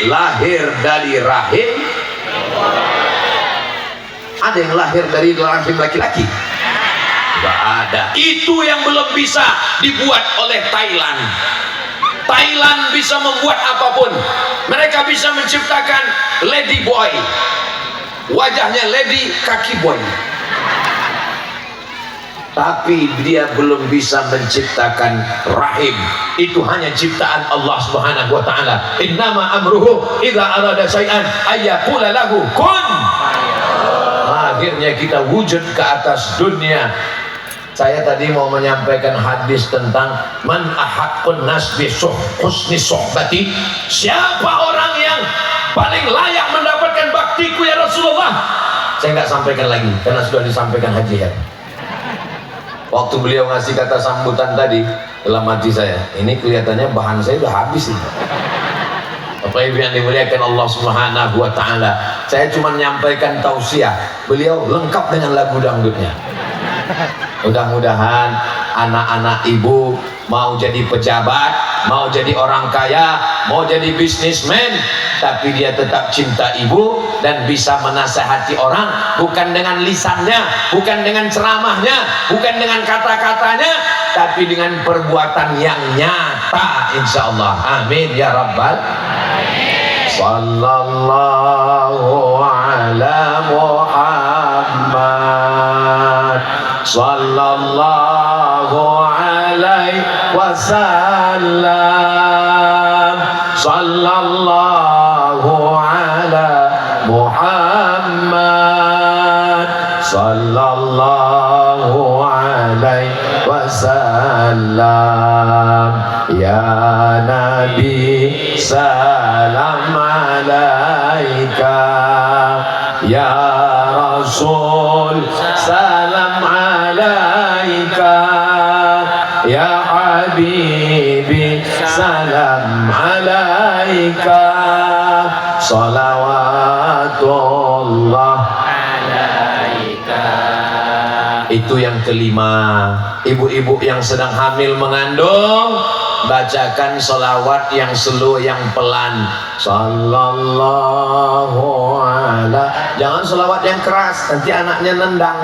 lahir dari rahim. Ada yang lahir dari rahim laki-laki? Nggak ada. Itu yang belum bisa dibuat oleh Thailand. Thailand bisa membuat apapun. Mereka bisa menciptakan lady boy, wajahnya lady, kaki boy. Tapi dia belum bisa menciptakan rahim. Itu hanya ciptaan Allah Subhanahu wa taala. Innama amruhu idza arada syai'an ayyaqula lahu kun. Akhirnya kita wujud ke atas dunia. Saya tadi mau menyampaikan hadis tentang man ahaqqun nas bi husni suhbati. Siapa orang yang paling layak mendapatkan baktiku ya Rasulullah? Saya nggak sampaikan lagi karena sudah disampaikan Haji ya. Waktu beliau ngasih kata sambutan tadi, dalam hati saya, ini kelihatannya bahan saya udah habis ini. Bapak Ibu yang dimuliakan Allah Subhanahu wa taala, saya cuma menyampaikan tausiah. Beliau lengkap dengan lagu dangdutnya. Mudah-mudahan anak-anak ibu mau jadi pejabat, mau jadi orang kaya, mau jadi bisnismen, tapi dia tetap cinta ibu dan bisa menasehati orang, bukan dengan lisannya, bukan dengan ceramahnya, bukan dengan kata-katanya, tapi dengan perbuatan yang nyata, insya Allah. Amin ya rabbal alamin. Sallallahu ala Muhammad, sallallahu alaihi wasallam, sallallahu ala Muhammad, sallallahu alaihi wasallam. Ya Nabi salam alaika, ya Rasul salam alaika, ya Habibi salam alaika, salawatullah alaika. Itu yang kelima. Ibu-ibu yang sedang hamil mengandung, bacakan sholawat yang slow, yang pelan. Sallallahu ala. Jangan sholawat yang keras, nanti anaknya nendang.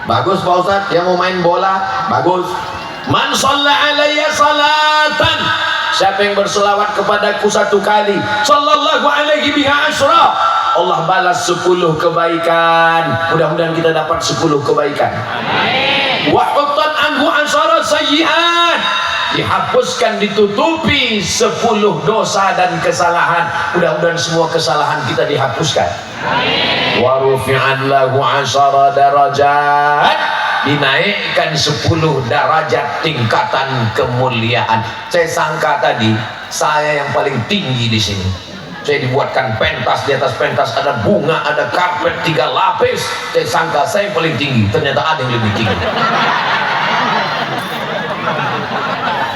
Bagus Pak Ustadz, yang mau main bola, bagus. Man shalla alayya salatan, siapa yang berselawat kepadaku satu kali, sallallahu alaihi biha asyra, Allah balas 10 kebaikan. Mudah-mudahan kita dapat 10 kebaikan. Amin. Wa huttan anhu asyara sayyi'at, dihapuskan, ditutupi 10 dosa dan kesalahan. Mudah-mudahan semua kesalahan kita dihapuskan. Amin. Wa rufi'an lahu asyara darajat, dinaikkan 10 derajat tingkatan kemuliaan. Saya sangka tadi saya yang paling tinggi di sini. Saya dibuatkan pentas, di atas pentas ada bunga, ada karpet 3 lapis. Saya sangka saya yang paling tinggi, ternyata ada yang lebih tinggi.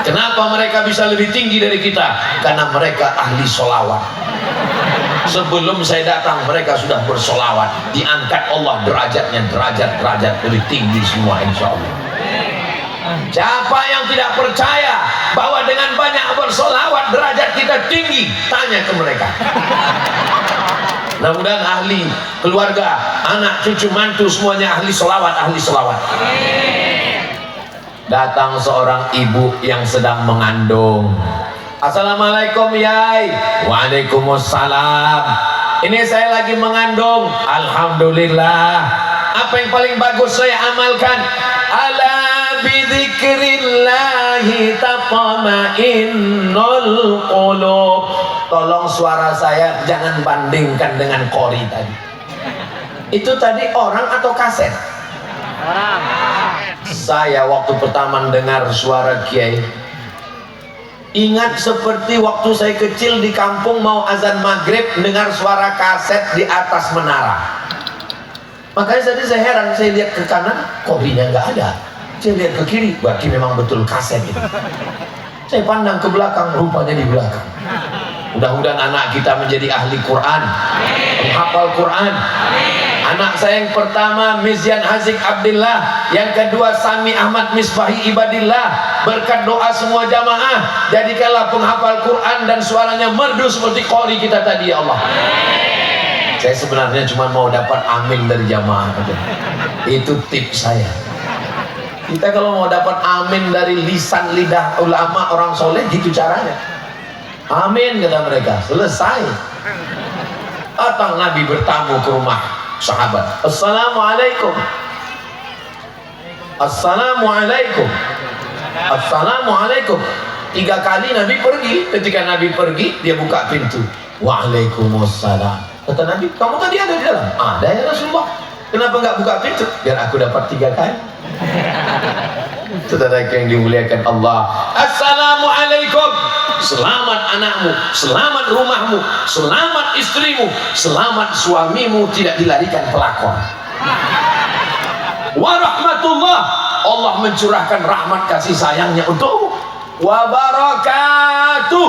Kenapa mereka bisa lebih tinggi dari kita? Karena mereka ahli sholawat. Sebelum saya datang mereka sudah bersolawat, diangkat Allah derajatnya, derajat lebih tinggi semua, insya Allah. Siapa yang tidak percaya bahwa dengan banyak bersolawat derajat kita tinggi, tanya ke mereka. Mudah-mudahan ahli keluarga, anak, cucu, mantu semuanya ahli solawat, ahli solawat. Datang seorang ibu yang sedang mengandung. Assalamualaikum Yai. Waalaikumsalam. Ini saya lagi mengandung. Alhamdulillah. Apa yang paling bagus saya amalkan? Ala bidzikrillahi tatma'innul qulub. Tolong suara saya jangan bandingkan dengan Kori tadi. Itu tadi orang atau kaset? Orang. Saya waktu pertama dengar suara Kiai, ingat seperti waktu saya kecil di kampung mau azan maghrib dengar suara kaset di atas menara. Makanya tadi saya heran, saya lihat ke kanan, Korinya nggak ada. Saya lihat ke kiri, berarti memang betul kaset itu. Saya pandang ke belakang, rupanya di belakang. Mudah-mudahan anak kita menjadi ahli Quran, menghafal Quran. Anak saya yang pertama Mizyan Hazik Abdillah, yang kedua Sami Ahmad Misbahi Ibadillah. Berkat doa semua jamaah, jadikanlah penghafal Quran dan suaranya merdu seperti qori kita tadi, ya Allah. Saya sebenarnya cuma mau dapat amin dari jamaah aja. Itu tips saya. Kita kalau mau dapat amin dari lisan lidah ulama orang soleh, gitu caranya. Amin kata mereka, selesai. Datang Nabi bertamu ke rumah sahabat. Assalamualaikum. Assalamualaikum. Assalamualaikum. 3 kali Nabi pergi. Ketika Nabi pergi, dia buka pintu. Waalaikumsalam. Kata Nabi, kamu tadi ada di dalam? Ada ya Rasulullah. Kenapa nggak buka pintu? Biar aku dapat 3 kali. Saudara yang dimuliakan Allah, assalamualaikum. Selamat anakmu, selamat rumahmu, selamat istrimu, selamat suamimu tidak dilarikan pelakor. Warahmatullah, Allah mencurahkan rahmat kasih sayangnya untukmu. Wabarakatuh,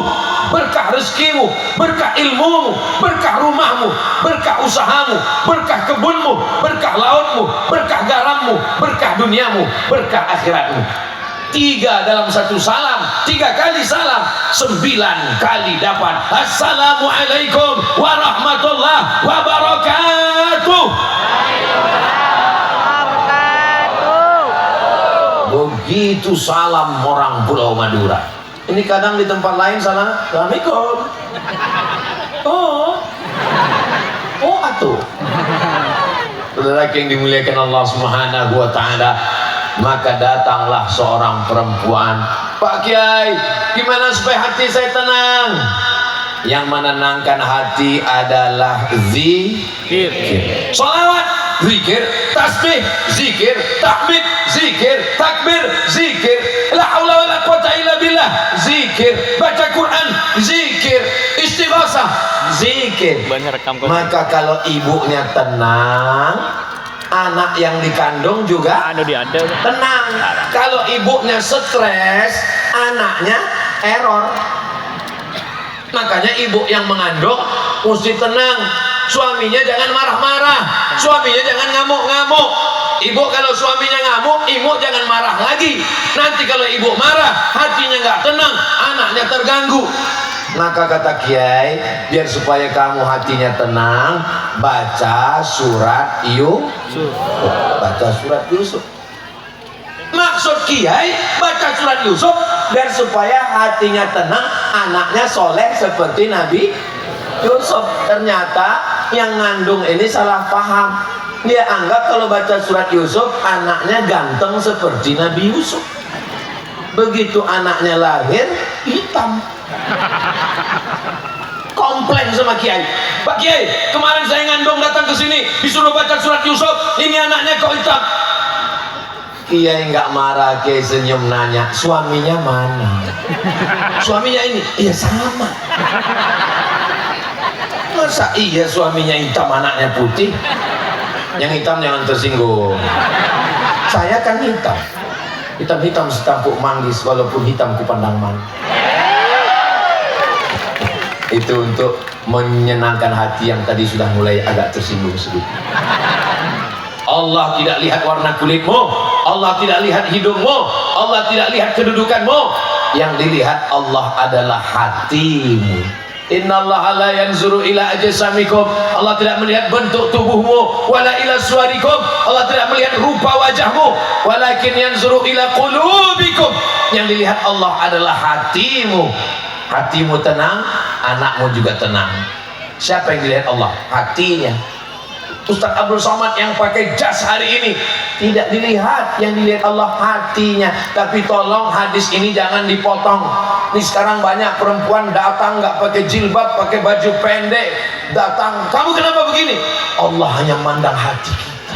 berkah rezekimu, berkah ilmumu, berkah rumahmu, berkah usahamu, berkah kebunmu, berkah lautmu, berkah garammu, berkah duniamu, berkah akhiratmu. 3 dalam 1 salam, 3 kali salam, 9 kali dapat assalamualaikum warahmatullahi wabarakatuh. Begitu salam orang Pulau Madura. Ini kadang di tempat lain salah, assalamualaikum. Oh atuh. Saudara yang dimuliakan Allah Subhanahu wa taala, maka datanglah seorang perempuan. Pak Kiai, gimana supaya hati saya tenang? Yang menenangkan hati adalah zikir. Salawat, zikir, tasbih, zikir, tahmid, zikir, takbir, zikir, la haula wala quwata illa billah, zikir, baca Quran, zikir, istighosah, zikir. Maka kalau ibunya tenang, anak yang dikandung juga tenang. Kalau ibunya stres, anaknya error. Makanya ibu yang mengandung mesti tenang. Suaminya jangan marah-marah, suaminya jangan ngamuk-ngamuk. Ibu kalau suaminya ngamuk, ibu jangan marah lagi. Nanti kalau ibu marah, hatinya nggak tenang, anaknya terganggu. Maka kata Kiai, biar supaya kamu hatinya tenang, baca surat Yusuf. Baca surat Yusuf. Maksud Kiai baca surat Yusuf biar supaya hatinya tenang, anaknya soleh seperti Nabi Yusuf. Ternyata yang ngandung ini salah paham. Dia anggap kalau baca surat Yusuf anaknya ganteng seperti Nabi Yusuf. Begitu anaknya lahir hitam. Komplain sama Kiai, Pak Kiai, kemarin saya ngandung datang ke sini disuruh baca surat Yusuf, ini anaknya kok hitam. Kiai nggak marah, Kiai senyum nanya, suaminya mana? Suaminya ini, iya sama. Masa iya suaminya hitam anaknya putih? Yang hitam jangan tersinggung. Saya kan hitam, hitam-hitam setampuk manggis, walaupun hitam kupandang manis. Itu untuk menyenangkan hati yang tadi sudah mulai agak tersinggung sedikit. Allah tidak lihat warna kulitmu, Allah tidak lihat hidungmu, Allah tidak lihat kedudukanmu. Yang dilihat Allah adalah hatimu. Innallaha la yanzuru ila ajsamikum, Allah tidak melihat bentuk tubuhmu, wala ila suwarikum, Allah tidak melihat rupa wajahmu, walakin yanzuru ila qulubikum. Yang dilihat Allah adalah hatimu. Hatimu tenang, anakmu juga tenang. Siapa yang dilihat Allah? Hatinya. Ustaz Abdul Somad yang pakai jas hari ini tidak dilihat, yang dilihat Allah hatinya. Tapi tolong hadis ini jangan dipotong. Ini sekarang banyak perempuan datang nggak pakai jilbab, pakai baju pendek, datang, kamu kenapa begini? Allah hanya mandang hati kita.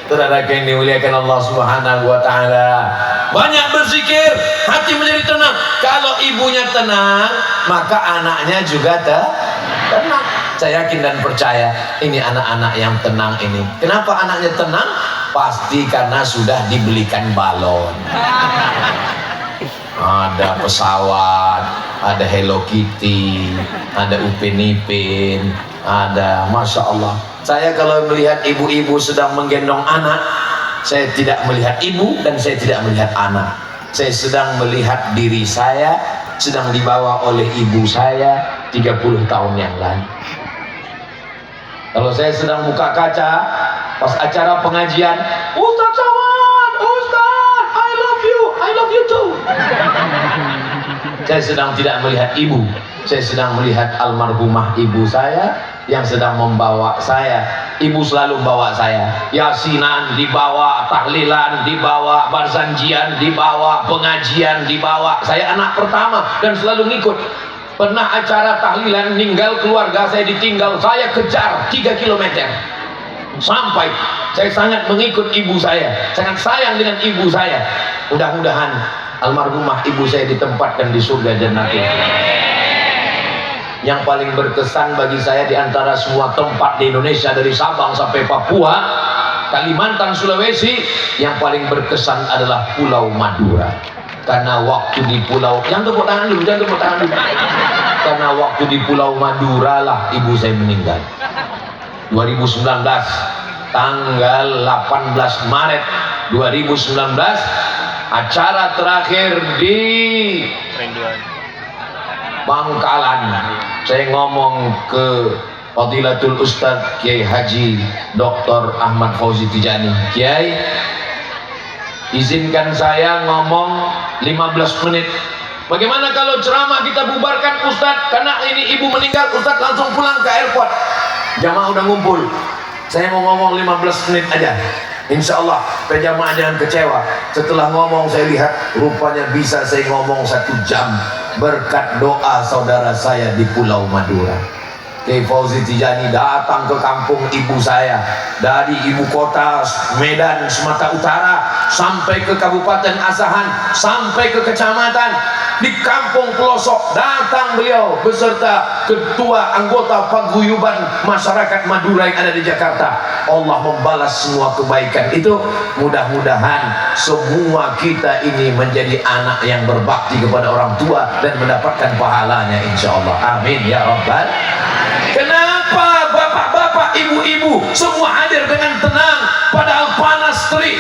Saudara yang dimuliakan Allah Subhanahu wa taala, banyak berzikir, hati menjadi tenang. Kalau ibunya tenang, maka anaknya juga tenang. Saya yakin dan percaya ini anak-anak yang tenang ini. Kenapa anaknya tenang? Pasti karena sudah dibelikan balon. Ada pesawat, ada Hello Kitty, ada Upin Ipin, ada, Masya Allah. Saya kalau melihat ibu-ibu sedang menggendong anak, saya tidak melihat ibu dan saya tidak melihat anak. Saya sedang melihat diri saya sedang dibawa oleh ibu saya 30 tahun yang lalu. Kalau saya sedang buka kaca pas acara pengajian, Ustaz Sawan, Ustaz, I love you too. Saya sedang tidak melihat ibu, saya sedang melihat almarhumah ibu saya yang sedang membawa saya. Ibu selalu membawa saya, yasinan dibawa, tahlilan dibawa, barzanjian dibawa, pengajian dibawa. Saya anak pertama dan selalu ngikut. Pernah acara tahlilan, ninggal keluarga saya ditinggal, saya kejar 3 km sampai. Saya sangat mengikut ibu saya, sangat sayang dengan ibu saya. Mudah-mudahan almarhumah ibu saya ditempatkan di surga jannatin. Yang paling berkesan bagi saya di antara semua tempat di Indonesia, dari Sabang sampai Papua, Kalimantan, Sulawesi, yang paling berkesan adalah Pulau Madura. Karena waktu di pulau, jangan tepuk tangan dulu, jangan tepuk tangan dulu. Karena waktu di Pulau Madura lah ibu saya meninggal. 2019, tanggal 18 Maret 2019, acara terakhir di Bangkalan. Saya ngomong ke Fadilatul Ustadz Kiai Haji Dr. Ahmad Fauzi Tijani, Kiai, izinkan saya ngomong 15 menit. Bagaimana kalau ceramah kita bubarkan Ustadz? Karena ini ibu meninggal, Ustadz langsung pulang ke airport. Jamaah udah ngumpul. Saya mau ngomong 15 menit aja. Insya Allah jamaah jangan kecewa. Setelah ngomong saya lihat rupanya bisa saya ngomong 1 jam berkat doa saudara saya di Pulau Madura. Kiai Fauzi Tijani datang ke kampung ibu saya dari ibu kota Medan Sumatera Utara sampai ke Kabupaten Asahan, sampai ke kecamatan di kampung pelosok. Datang beliau beserta ketua anggota paguyuban masyarakat Madura yang ada di Jakarta. Allah membalas semua kebaikan itu. Mudah-mudahan semua kita ini menjadi anak yang berbakti kepada orang tua dan mendapatkan pahalanya insyaallah. Amin ya rabbal. Kenapa bapak-bapak, ibu-ibu semua hadir dengan tenang padahal panas terik?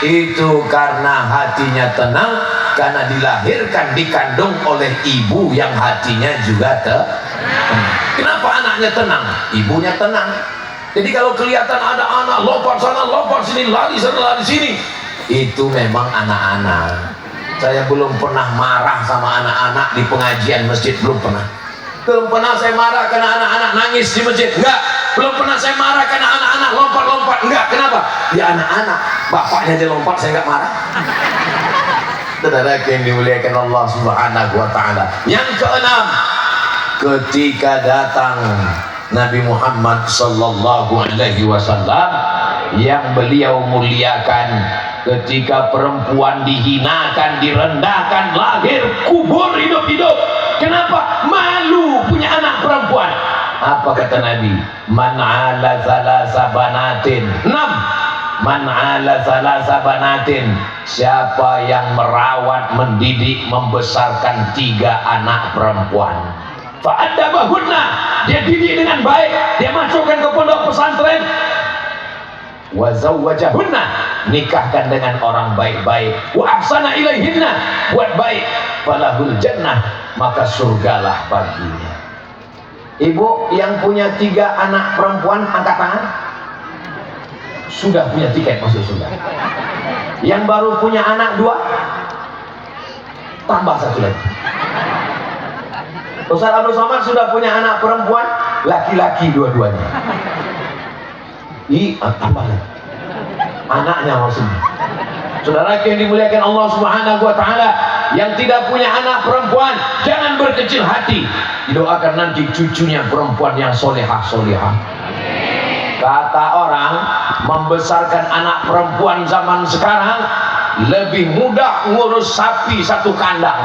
Itu karena hatinya tenang, karena dilahirkan, dikandung oleh ibu yang hatinya juga tenang. Kenapa anaknya tenang? Ibunya tenang. Jadi kalau kelihatan ada anak lompat sana, lompat sini, lari sana, lari sini, itu memang anak-anak. Saya belum pernah marah sama anak-anak di pengajian masjid, belum pernah. Belum pernah saya marah karena anak-anak nangis di masjid, enggak. Belum pernah saya marah karena anak-anak lompat-lompat, enggak. Kenapa? Ya anak-anak, bapaknya dia lompat, saya enggak marah. Saudara yang dimuliakan Allah Subhanahu wa taala. Yang keenam, ketika datang Nabi Muhammad sallallahu alaihi wasallam yang beliau muliakan, ketika perempuan dihinakan, direndahkan, lahir, kubur hidup-hidup. Kenapa? Malu punya anak perempuan. Apa kata Nabi? Man ala thalatha banatin. 6. Man ala thalatha banatin. Siapa yang merawat, mendidik, membesarkan 3 anak perempuan. Fa'addabahunna. Dia didik dengan baik, dia masukkan ke pondok pesantren. Wa zawwajahunna. Nikahkan dengan orang baik-baik. Wa ahsana ilaihinna. Buat baik. Falahul jannah. Maka surgalah baginya. Ibu yang punya 3 anak perempuan angkat tangan. Sudah punya tiket masuk surga. Yang baru punya anak 2, tambah 1 lagi. Ustaz Abdul Somad sudah punya anak perempuan, laki-laki dua-duanya. Tambah lagi. Anaknya maksudnya. Saudara yang dimuliakan Allah Subhanahu wa taala, yang tidak punya anak perempuan jangan berkecil hati. Didoakan nanti cucunya perempuan yang solehah-solehah. Kata orang, membesarkan anak perempuan zaman sekarang lebih mudah ngurus sapi 1 kandang.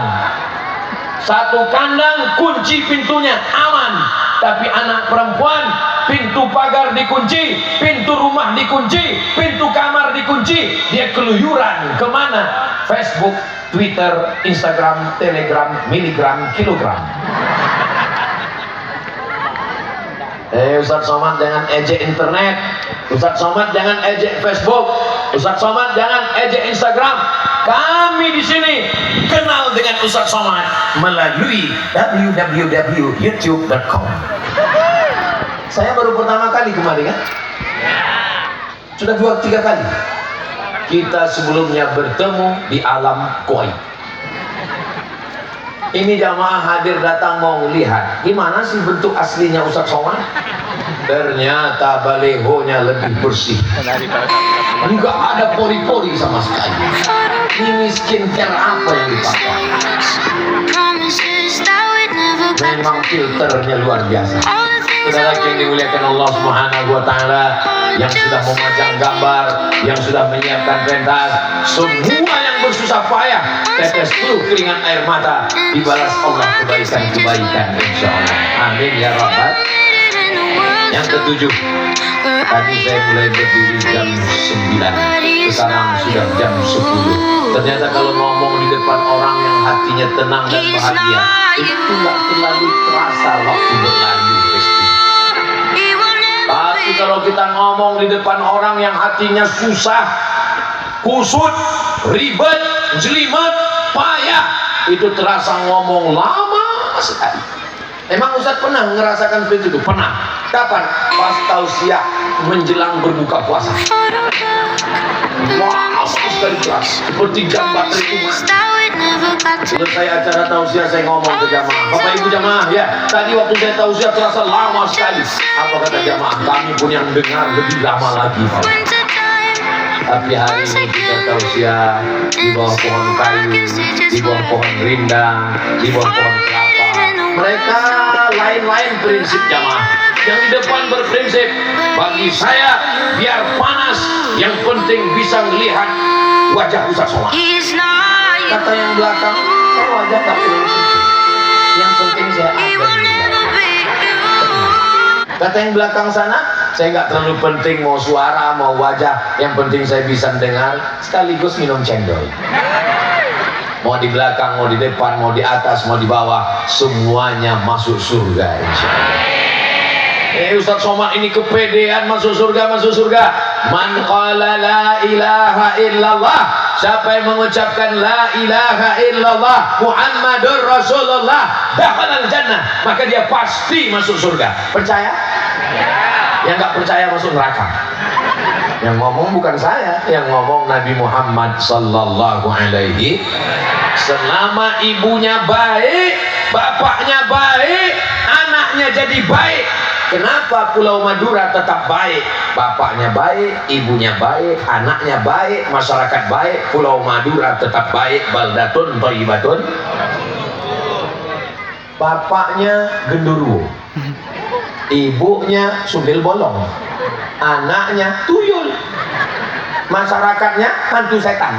1 kandang kunci pintunya aman, tapi anak perempuan pintu pagar dikunci, pintu rumah dikunci, pintu kamar dikunci, dia keluyuran kemana? Facebook, Twitter, Instagram, Telegram, miligram, kilogram. Ustaz Somad jangan ejek internet, Ustaz Somad jangan ejek Facebook, Ustaz Somad jangan ejek Instagram. Kami di sini kenal dengan Ustaz Somad melalui www.youtube.com. Saya baru pertama kali kemarin kan? Sudah 2-3 kali. Kita sebelumnya bertemu di alam Kuwait. Ini jamaah hadir datang mau lihat gimana sih bentuk aslinya Ustaz Somad. Ternyata balehonya lebih bersih, enggak ada pori-pori sama sekali. Ini skincare apa yang dipakai? Memang filternya luar biasa. Saudara yang dimuliakan Allah Subhanahu wa taala, yang sudah memajang gambar, yang sudah menyiapkan pentas, semua yang bersusah payah, tetes tuh keringat air mata, dibalas Allah kebaikan-kebaikan insyaallah. Amin ya rabbal. Yang ketujuh, tadi saya mulai berdiri jam 9, sekarang sudah jam 10. Ternyata kalau ngomong di depan orang yang hatinya tenang dan bahagia, itu nggak terlalu terasa waktu berlalu. Tapi kalau kita ngomong di depan orang yang hatinya susah, kusut, ribet, jelimet, payah, itu terasa ngomong lama sekali. Emang Ustaz pernah ngerasakan seperti itu? Pernah. Kapan? Pas tausiah menjelang berbuka puasa. Wah, sekali keras. Seperti jam baterai itu mati. Selesai acara tausiah saya ngomong ke jamaah, Bapak Ibu jamaah ya, tadi waktu saya tausiah terasa lama sekali. Apa kata jamaah? Kami pun yang dengar lebih lama lagi Pak. Tapi hari ini kita tausiah di bawah pohon kayu, di bawah pohon rindang, di bawah pohon kelapa. Mereka lain-lain prinsip jamaah. Yang di depan berprinsip, bagi saya biar panas, yang penting bisa melihat wajah Ustaz Somad. Kata yang belakang, saya wajah tak perlu penting, yang penting saya ada di belakang. Kata yang belakang sana, saya nggak terlalu penting mau suara, mau wajah, yang penting saya bisa dengar sekaligus minum cendol. Mau di belakang, mau di depan, mau di atas, mau di bawah, semuanya masuk surga insyaallah. Ustaz Somad ini kepedean masuk surga, masuk surga. Man qala la ilaha illallah, siapa yang mengucapkan la ilaha illallah Muhammadur Rasulullah dakhalal jannah, maka dia pasti masuk surga. Percaya? Yang nggak percaya masuk neraka. Yang ngomong bukan saya, yang ngomong Nabi Muhammad sallallahu alaihi. Selama ibunya baik, bapaknya baik, anaknya jadi baik. Kenapa Pulau Madura tetap baik? Bapaknya baik, ibunya baik, anaknya baik, masyarakat baik, Pulau Madura tetap baik. Baldatun thayyibatun. Bapaknya genderuwo, ibunya sundel bolong, anaknya tuyul, masyarakatnya hantu setan.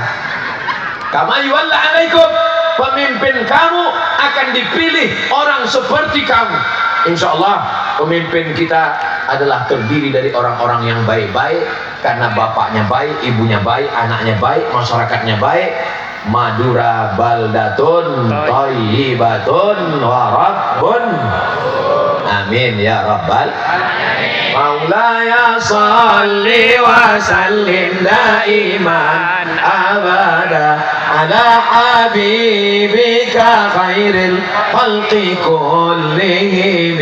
Kama yuwalla alaikum, pemimpin kamu akan dipilih orang seperti kamu. Insya Allah pemimpin kita adalah terdiri dari orang-orang yang baik-baik, karena bapaknya baik, ibunya baik, anaknya baik, masyarakatnya baik. Madura baldatun thayyibatun wa rabbun. Amin ya rabbal alamin. Maulaya salli wa sallim daiman abada ala habibika khairil khalqi kullihim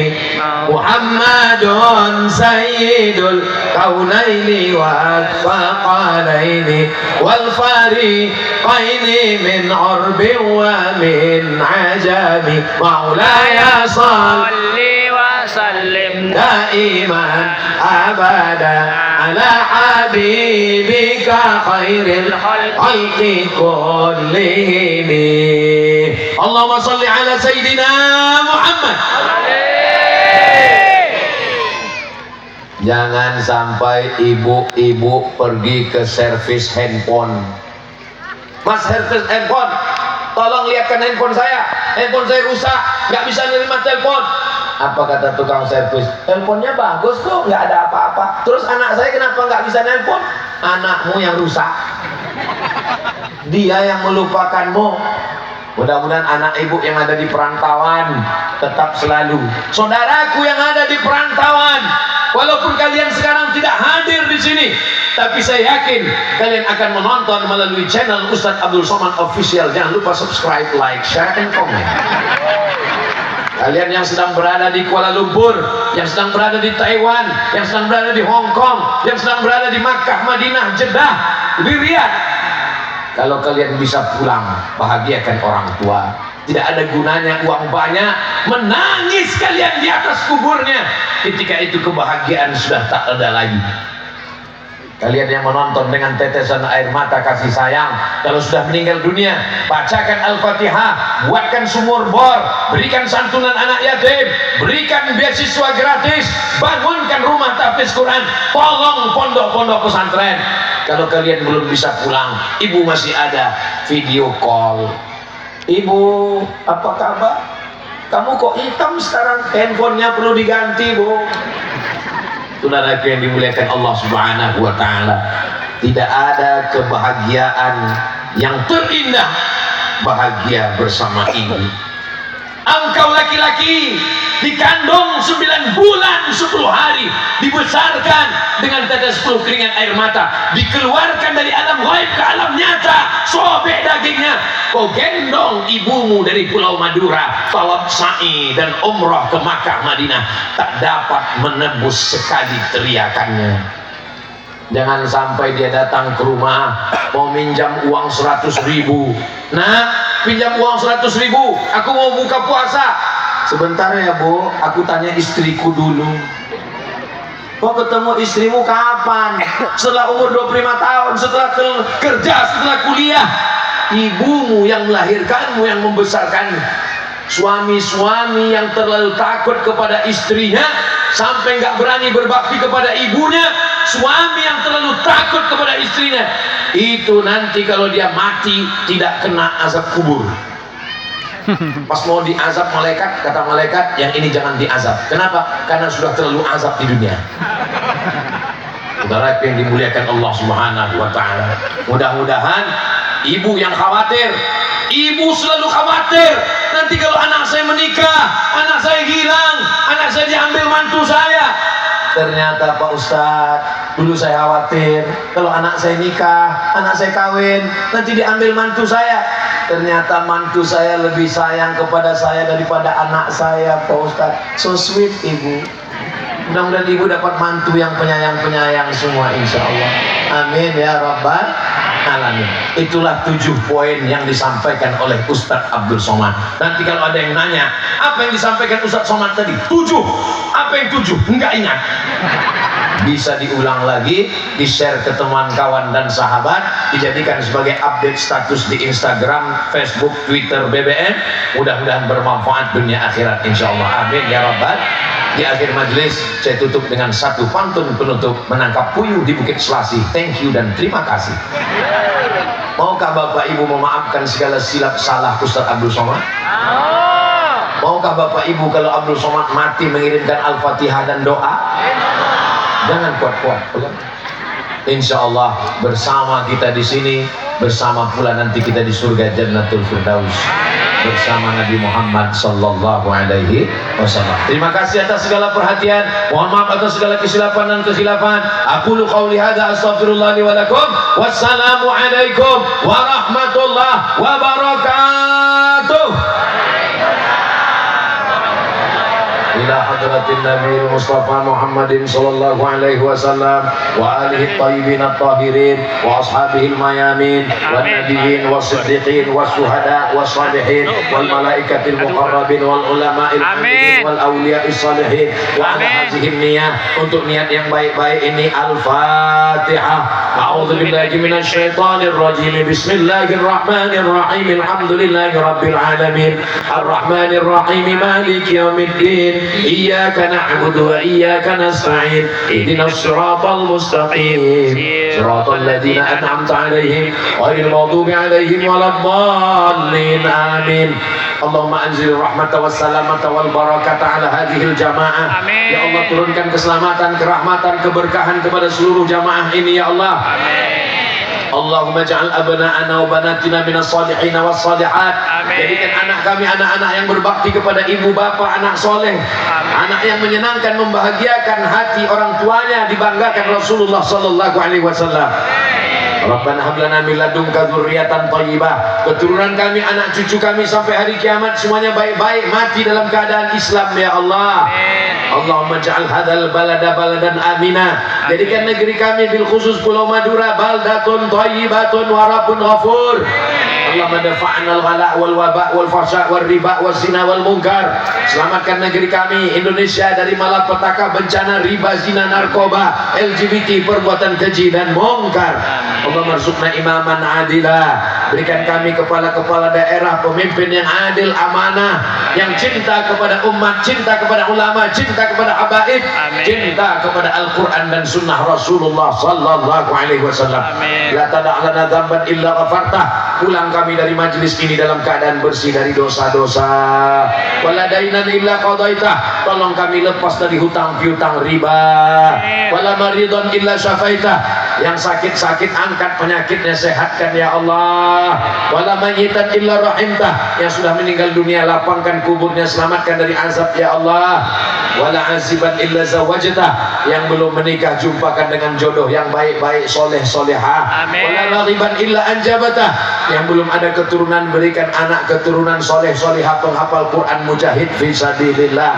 Muhammadun sayyidul kaunaini wal faqalaini wal fariqaini min urbin wa min ajami. Maulaya salli wa sallim daiman abada ala habibika khairil khalqi kullihim. Allahumma salli ala sayyidina Muhammad. Jangan sampai ibu-ibu pergi ke servis handphone. Mas, servis handphone, tolong lihatkan handphone saya rusak, nggak bisa nerima telepon. Apa kata tukang servis? Teleponnya bagus kok, nggak ada apa-apa. Terus anak saya kenapa nggak bisa nelpon? Anakmu yang rusak. Dia yang melupakanmu. Mudah-mudahan anak ibu yang ada di perantauan tetap selalu. Saudaraku yang ada di perantauan, walaupun kalian sekarang tidak hadir di sini, tapi saya yakin kalian akan menonton melalui channel Ustadz Abdul Somad Official. Jangan lupa subscribe, like, share, and comment. Kalian yang sedang berada di Kuala Lumpur, yang sedang berada di Taiwan, yang sedang berada di Hong Kong, yang sedang berada di Makkah, Madinah, Jeddah, di Riyadh, kalau kalian bisa pulang, bahagiakan orang tua. Tidak ada gunanya uang banyak, menangis kalian di atas kuburnya. Ketika itu kebahagiaan sudah tak ada lagi. Kalian yang menonton dengan tetesan air mata kasih sayang, kalau sudah meninggal dunia, bacakan Al-Fatihah, buatkan sumur bor, berikan santunan anak yatim, berikan beasiswa gratis, bangunkan rumah tahfiz Quran, tolong pondok-pondok pesantren. Kalau kalian belum bisa pulang, ibu masih ada, video call. Ibu, apa kabar? Kamu kok hitam sekarang? Handphonenya perlu diganti, Bu. Saudaraku yang dimuliakan Allah Subhanahu wa Ta'ala, tidak ada kebahagiaan yang terindah bahagia bersama ibu. Engkau laki-laki dikandung 9 bulan 10 hari, dibesarkan dengan tetes 10 keringat air mata, dikeluarkan dari alam ghaib ke alam nyata, sobek dagingnya. Kau gendong ibumu dari Pulau Madura, tawaf sa'i dan umrah ke Makkah Madinah, tak dapat menebus sekali teriakannya. Jangan sampai dia datang ke rumah mau minjam uang 100.000. Nah, pinjam uang 100.000, aku mau buka puasa. Sebentar ya Bu, aku tanya istriku dulu. Kau ketemu istrimu kapan? Setelah umur 25 tahun, setelah kerja, setelah kuliah. Ibumu yang melahirkanmu, yang membesarkanmu. Suami-suami yang terlalu takut kepada istrinya sampai nggak berani berbakti kepada ibunya, suami yang terlalu takut kepada istrinya, itu nanti kalau dia mati tidak kena azab kubur. Pas mau diazab malaikat, kata malaikat, yang ini jangan diazab. Kenapa? Karena sudah terlalu azab di dunia. Saudara yang dimuliakan Allah Subhanahu wa Ta'ala, mudah-mudahan ibu yang khawatir, ibu selalu khawatir, nanti kalau anak saya menikah, anak saya hilang, anak saya diambil mantu saya. Ternyata Pak Ustadz, dulu saya khawatir kalau anak saya nikah, anak saya kawin, nanti diambil mantu saya. Ternyata mantu saya lebih sayang kepada saya daripada anak saya, Pak Ustadz. So sweet ibu. Mudah-mudahan ibu dapat mantu yang penyayang-penyayang semua, insya Allah. Amin ya Rabbal Alamin. Itulah 7 poin yang disampaikan oleh Ustadz Abdul Somad. Nanti kalau ada yang nanya, apa yang disampaikan Ustadz Somad tadi? 7. Apa yang 7? Enggak ingat. Bisa diulang lagi, di-share ke teman, kawan, dan sahabat, dijadikan sebagai update status di Instagram, Facebook, Twitter, BBM. Mudah-mudahan bermanfaat dunia akhirat, insya Allah. Amin ya Rabbal. Di akhir majelis saya tutup dengan satu pantun penutup, menangkap puyuh di Bukit Selasi. Thank you dan terima kasih. Maukah Bapak Ibu memaafkan segala silap salah Ustadz Abdul Somad? Maukah Bapak Ibu kalau Abdul Somad mati mengirimkan Al-Fatihah dan doa? Jangan kuat-kuat. Insya Allah bersama kita di sini, bersama pula nanti kita di surga Jannatul Firdaus bersama Nabi Muhammad sallallahu alaihi wasallam. Terima kasih atas segala perhatian. Mohon maaf atas segala kesilapan dan kekhilafan. Aqulu qauli hadza astaghfirullah li wa lakum. Wassalamu alaikum warahmatullahi wabarakatuh. إلى حضرة النبي المصطفى محمد صلى الله عليه وسلم وآله الطيبين الطاهرين وأصحابه الميامين والنبيين والصديقين والشهداء والصالحين والملائكة المقربين والعلماء العاملين والأولياء الصالحين وعلى هذه النية untuk niat yang baik-baik ini Al-Fatihah. A'udzu billahi minasy syaithanir rajim. Bismillahirrahmanirrahim. Alhamdulillahi rabbil alamin. Arrahmanir rahim. Maliki yaumiddin. Iyyaka na'budu wa iyyaka nasta'in. Ihdinas siratal mustaqim. Siratal ladzina an'amta 'alaihim ghairil maghdubi 'alaihim waladdallin. Amin. Allahumma anzil rahmata was salamata wal barakata ala hadhil jamaah. Ya Allah, turunkan keselamatan, kerahmatan, keberkahan kepada seluruh jamaah ini ya Allah. Allahumma ja'al abna'ana wa banatina minas salihin was salihat. Jadikan anak kami anak-anak yang berbakti kepada ibu bapa, anak soleh, anak yang menyenangkan, membahagiakan hati orang tuanya, dibanggakan Rasulullah sallallahu alaihi wasallam. Rabbana hab lana min ladunka dzurriyyatan thayyibah. Keturunan kami, anak cucu kami sampai hari kiamat semuanya baik-baik, mati dalam keadaan Islam ya Allah. Allahumma ja'al hadzal balada baladan amina. Jadikan negeri kami bil khusus Pulau Madura baldatun thayyibatun wa rabbun ghafur. Allahumma dafa'na al-ghala wal waba wal fahsya wal riba wal zina wal munkar. Selamatkan negeri kami Indonesia dari malapetaka, bencana, riba, zina, narkoba, LGBT, perbuatan keji dan mungkar. Allah marzukna imaman adila. Berikan kami kepala-kepala daerah, pemimpin yang adil, amanah, yang cinta kepada umat, cinta kepada ulama, cinta kepada habaib, cinta kepada Al-Quran dan sunnah Rasulullah sallallahu alaihi wasallam. La tada'lana dzamban illa ghafartah. Pulang kami dari majlis ini dalam keadaan bersih dari dosa-dosa. Wala dainan illa qadaitah. Tolong kami lepas dari hutang piutang riba. Wala maridun illa syafaitah. Yang sakit-sakit angkat penyakitnya, sehatkan ya Allah. Wala mayyitan illa rahimtah. Yang sudah meninggal dunia lapangkan kuburnya, selamatkan dari azab ya Allah. Wala aziban illa zawajtah. Yang belum menikah jumpakan dengan jodoh yang baik-baik, soleh solehah. Wala raghiban illa anjabatah. Yang belum ada keturunan berikan anak keturunan soleh solehah, penghafal Quran, mujahid fi sabilillah.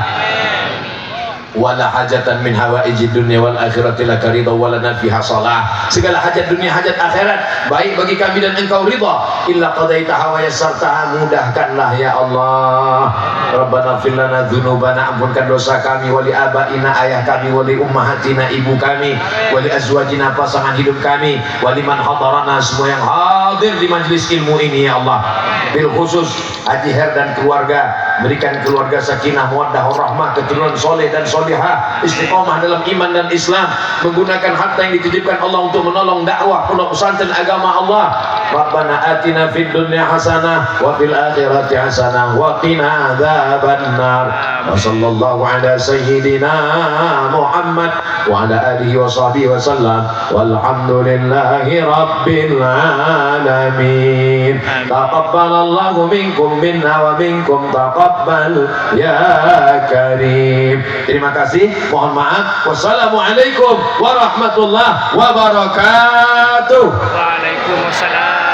Wala hajatan min hawaijid dunya wal akhirati laka ridha walana fiha salah. Segala hajat dunia, hajat akhirat baik bagi kami dan engkau ridha. Illa qadaitaha wa yassartaha, mudahkanlah ya Allah. Rabbana fil lana dzunubana, ampunkan dosa kami, wali abaina, ayah kami, wali ummahatina, ibu kami, wali azwajina, pasangan hidup kami, wali man hadarana, semua yang hadir di majlis ilmu ini ya Allah. Bil khusus Haji Her dan keluarga, berikan keluarga sakinah, mawaddah, rahmah, keturunan soleh dan solihah, istiqomah dalam iman dan Islam, menggunakan harta yang dititipkan Allah untuk menolong dakwah pondok pesantren agama Allah. Rabbana atina fid dunya hasanah wa fil akhirati hasanah wa qina adzabannar. Wa sallallahu ala sayyidina Muhammad wa ala alihi wa sahbihi wa sallam. Walhamdulillahi rabbil alamin. Taqabbalallahu minkum minna wa minkum taqabbal ya karim. Terima kasih, mohon maaf. Wassalamualaikum warahmatullahi wabarakatuh. Waalaikumsalam.